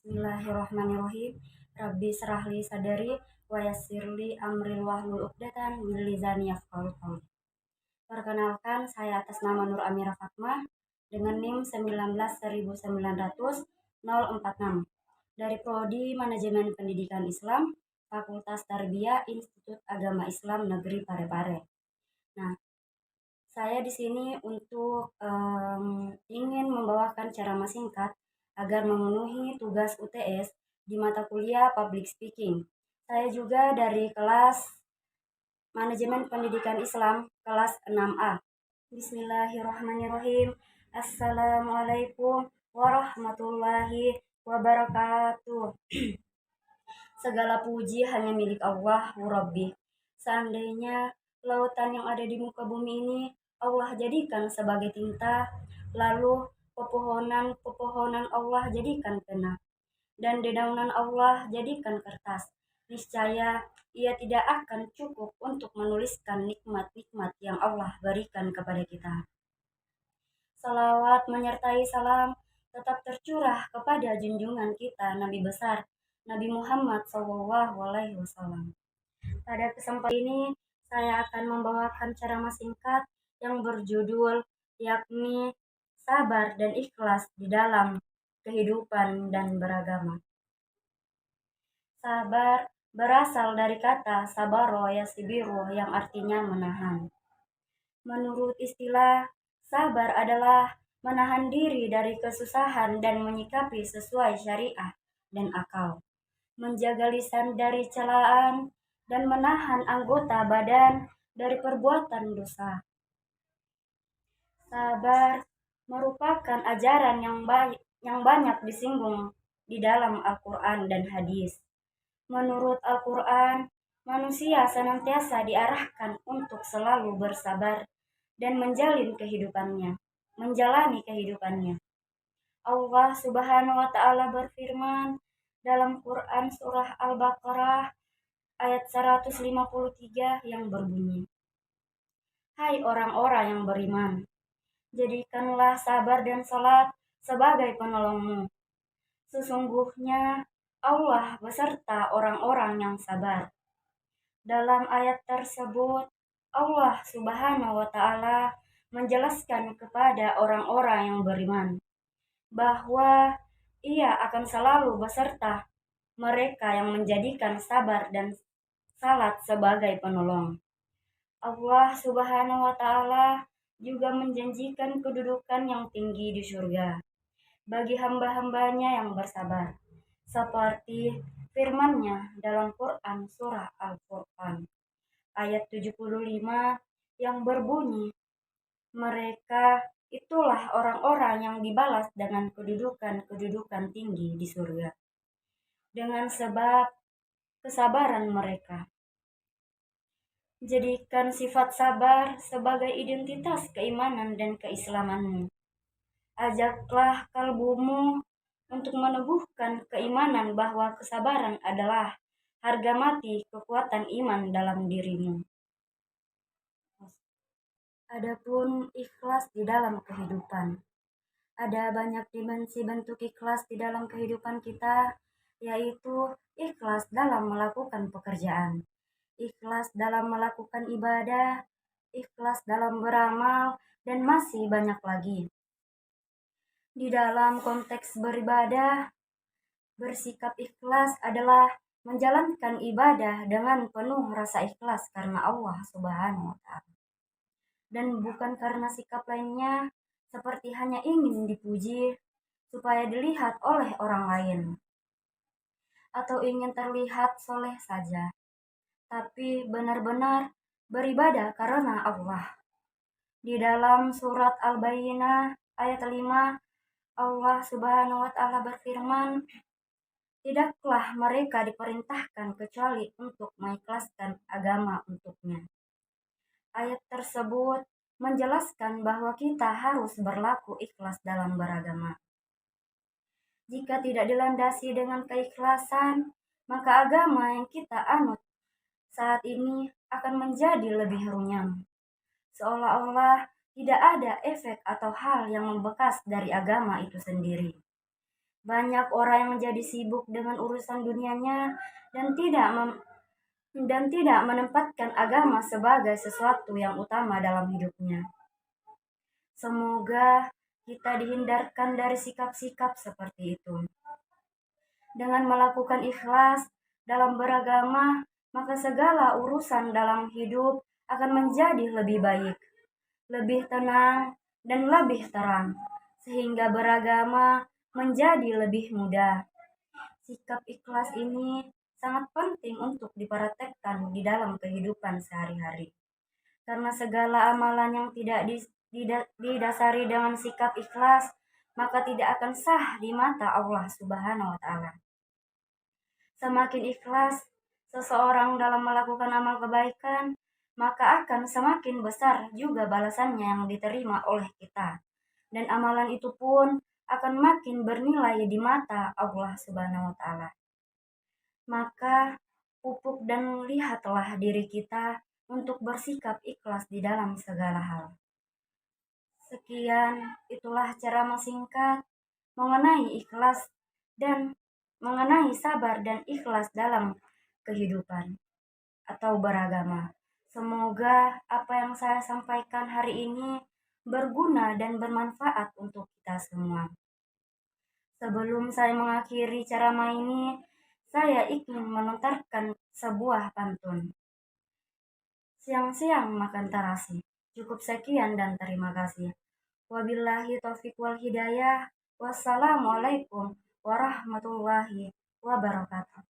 Bismillahirrahmanirrahim. Rabbi srahli sadari wa yassirli amri wahlul 'uqdatam min lisani yafqahu qawli. Perkenalkan, saya atas nama Nur Amira Fatmah dengan NIM 19.900.046 dari Prodi Manajemen Pendidikan Islam, Fakultas Tarbiyah Institut Agama Islam Negeri Parepare. Nah, saya di sini untuk ingin membawakan ceramah singkat agar memenuhi tugas UTS di mata kuliah Public Speaking. Saya juga dari kelas Manajemen Pendidikan Islam kelas 6A. Bismillahirrahmanirrahim. Assalamualaikum warahmatullahi wabarakatuh. Segala puji hanya milik Allah Rabbi. Seandainya lautan yang ada di muka bumi ini Allah jadikan sebagai tinta, lalu pepohonan Allah jadikan pena, dan dedaunan Allah jadikan kertas, niscaya ia tidak akan cukup untuk menuliskan nikmat-nikmat yang Allah berikan kepada kita. Salawat menyertai salam tetap tercurah kepada junjungan kita Nabi besar Nabi Muhammad SAW. Pada kesempatan ini saya akan membawakan ceramah singkat yang berjudul yakni sabar dan ikhlas di dalam kehidupan dan beragama. Sabar berasal dari kata sabaro yasibiru yang artinya menahan. Menurut istilah, sabar adalah menahan diri dari kesusahan dan menyikapi sesuai syariah dan akal, menjaga lisan dari celaan, dan menahan anggota badan dari perbuatan dosa. Sabar merupakan ajaran yang banyak disinggung di dalam Al-Quran dan hadis. Menurut Al-Quran, manusia senantiasa diarahkan untuk selalu bersabar dan menjalani kehidupannya. Allah Subhanahu wa taala berfirman dalam Quran surah Al-Baqarah ayat 153 yang berbunyi, "Hai orang-orang yang beriman, jadikanlah sabar dan salat sebagai penolongmu. Sesungguhnya Allah beserta orang-orang yang sabar." Dalam ayat tersebut, Allah Subhanahu wa taala menjelaskan kepada orang-orang yang beriman bahwa ia akan selalu beserta mereka yang menjadikan sabar dan salat sebagai penolong. Allah Subhanahu wa taala juga menjanjikan kedudukan yang tinggi di surga bagi hamba-hambanya yang bersabar, seperti firman-Nya dalam Quran surah Al-Furqan ayat 75 yang berbunyi, "Mereka itulah orang-orang yang dibalas dengan kedudukan tinggi di surga dengan sebab kesabaran mereka." Jadikan sifat sabar sebagai identitas keimanan dan keislamanmu. Ajaklah kalbumu untuk meneguhkan keimanan bahwa kesabaran adalah harga mati kekuatan iman dalam dirimu. Adapun ikhlas di dalam kehidupan. Ada banyak dimensi bentuk ikhlas di dalam kehidupan kita, yaitu ikhlas dalam melakukan pekerjaan, ikhlas dalam melakukan ibadah, ikhlas dalam beramal, dan masih banyak lagi. Di dalam konteks beribadah, bersikap ikhlas adalah menjalankan ibadah dengan penuh rasa ikhlas karena Allah Subhanahu wa taala, dan bukan karena sikap lainnya seperti hanya ingin dipuji supaya dilihat oleh orang lain atau ingin terlihat soleh saja, tapi benar-benar beribadah karena Allah. Di dalam surat Al-Bayyinah ayat 5, Allah Subhanahu wa taala berfirman, "Tidaklah mereka diperintahkan kecuali untuk mengikhlaskan agama untuknya." Ayat tersebut menjelaskan bahwa kita harus berlaku ikhlas dalam beragama. Jika tidak dilandasi dengan keikhlasan, maka agama yang kita anut saat ini akan menjadi lebih runyam, seolah-olah tidak ada efek atau hal yang membekas dari agama itu sendiri. Banyak orang yang menjadi sibuk dengan urusan dunianya dan tidak menempatkan agama sebagai sesuatu yang utama dalam hidupnya. Semoga kita dihindarkan dari sikap-sikap seperti itu. Dengan melakukan ikhlas dalam beragama, maka segala urusan dalam hidup akan menjadi lebih baik, lebih tenang, dan lebih terang, sehingga beragama menjadi lebih mudah. Sikap ikhlas ini sangat penting untuk dipraktekkan di dalam kehidupan sehari-hari. Karena segala amalan yang tidak didasari dengan sikap ikhlas, maka tidak akan sah di mata Allah Subhanahu wa Ta'ala. Semakin ikhlas seseorang dalam melakukan amal kebaikan, maka akan semakin besar juga balasannya yang diterima oleh kita. Dan amalan itu pun akan makin bernilai di mata Allah Subhanahu wa Ta'ala. Maka pupuk dan lihatlah diri kita untuk bersikap ikhlas di dalam segala hal. Sekian, itulah cara singkat mengenai ikhlas dan mengenai sabar dan ikhlas dalam kehidupan atau beragama. Semoga apa yang saya sampaikan hari ini berguna dan bermanfaat untuk kita semua. Sebelum saya mengakhiri ceramah ini, saya ingin melontarkan sebuah pantun. Siang-siang makan terasi. Cukup sekian dan terima kasih. Wabillahi taufiq wal hidayah. Wassalamualaikum warahmatullahi wabarakatuh.